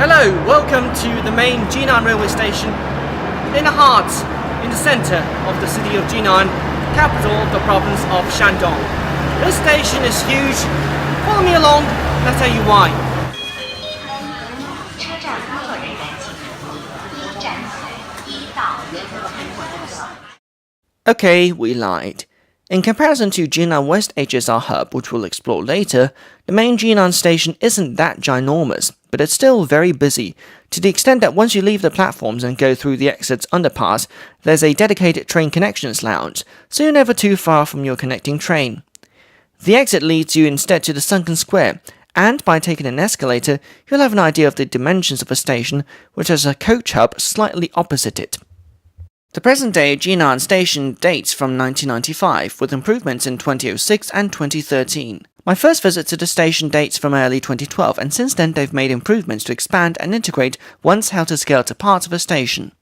Hello, welcome to the main Ji'nan railway station in the center of the city of Ji'nan, capital of the province of Shandong. This station is huge. Follow me along, I'll tell you why. Okay, we lied. In comparison to Ji'nan West HSR Hub, which we'll explore later, the main Ji'nan station isn't that ginormous, but it's still very busy, to the extent that once you leave the platforms and go through the exits underpass, there's a dedicated train connections lounge, so you're never too far from your connecting train. The exit leads you instead to the sunken square, and by taking an escalator, you'll have an idea of the dimensions of a station which has a coach hub slightly opposite it. The present-day Ji'nan station dates from 1995, with improvements in 2006 and 2013. My first visit to the station dates from early 2012, and since then they've made improvements to expand and integrate once helter-skelter parts of a station.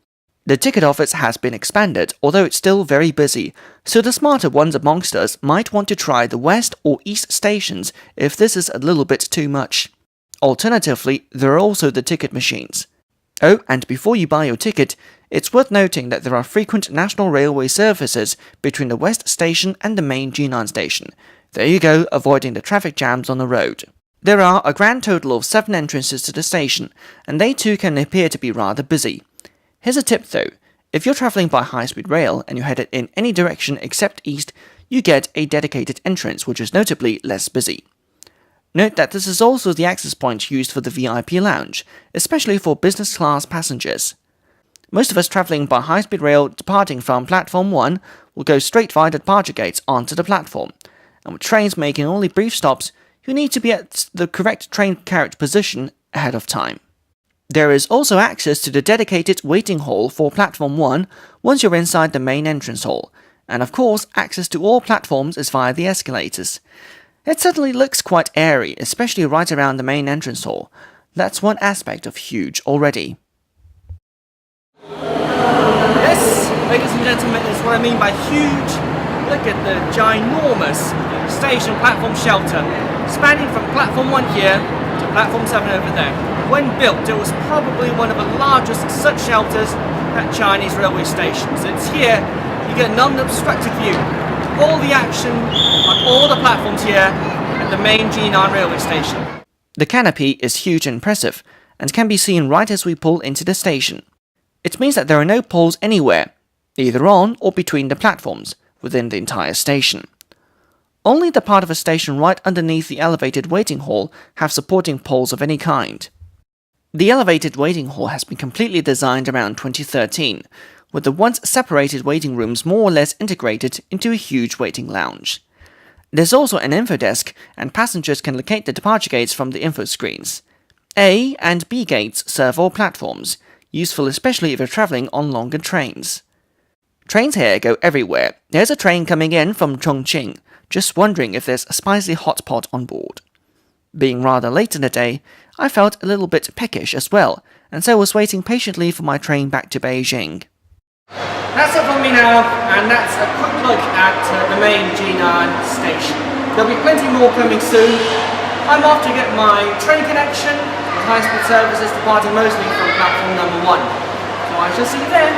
The ticket office has been expanded, although it's still very busy, so the smarter ones amongst us might want to try the west or east stations if this is a little bit too much. Alternatively, there are also the ticket machines. Oh, and before you buy your ticket, it's worth noting that there are frequent national railway services between the West Station and the main Ji'nan station. There you go, avoiding the traffic jams on the road. There are a grand total of 7 entrances to the station, and they too can appear to be rather busy. Here's a tip though, if you're travelling by high-speed rail and you're headed in any direction except east, you get a dedicated entrance which is notably less busy. Note that this is also the access point used for the VIP lounge, especially for business class passengers. Most of us travelling by high-speed rail departing from Platform 1 will go straight via the departure gates onto the platform, and with trains making only brief stops, you need to be at the correct train carriage position ahead of time. There is also access to the dedicated waiting hall for Platform 1 once you're inside the main entrance hall, and of course access to all platforms is via the escalators. It certainly looks quite airy, especially right around the main entrance hall. That's one aspect of huge already. Yes, ladies and gentlemen, is what I mean by huge. Look at the ginormous station platform shelter, spanning from Platform 1 here to Platform 7 over there. When built, it was probably one of the largest such shelters at Chinese railway stations. It's here, you get an unobstructed view. All the action on all the platforms here at the main Ji'nan railway station. The canopy is huge and impressive, and can be seen right as we pull into the station. It means that there are no poles anywhere, either on or between the platforms, within the entire station. Only the part of a station right underneath the elevated waiting hall have supporting poles of any kind. The elevated waiting hall has been completely designed around 2013, with the once separated waiting rooms more or less integrated into a huge waiting lounge. There's also an info desk, and passengers can locate the departure gates from the info screens. A and B gates serve all platforms, useful especially if you're travelling on longer trains. Trains here go everywhere. There's a train coming in from Chongqing, just wondering if there's a spicy hot pot on board. Being rather late in the day, I felt a little bit peckish as well, and so was waiting patiently for my train back to Beijing. That's it from me now, and that's a quick look at the main Ji'nan station. There'll be plenty more coming soon. I'm off to get my train connection with high-speed services departing mostly from platform number 1. So I shall see you there.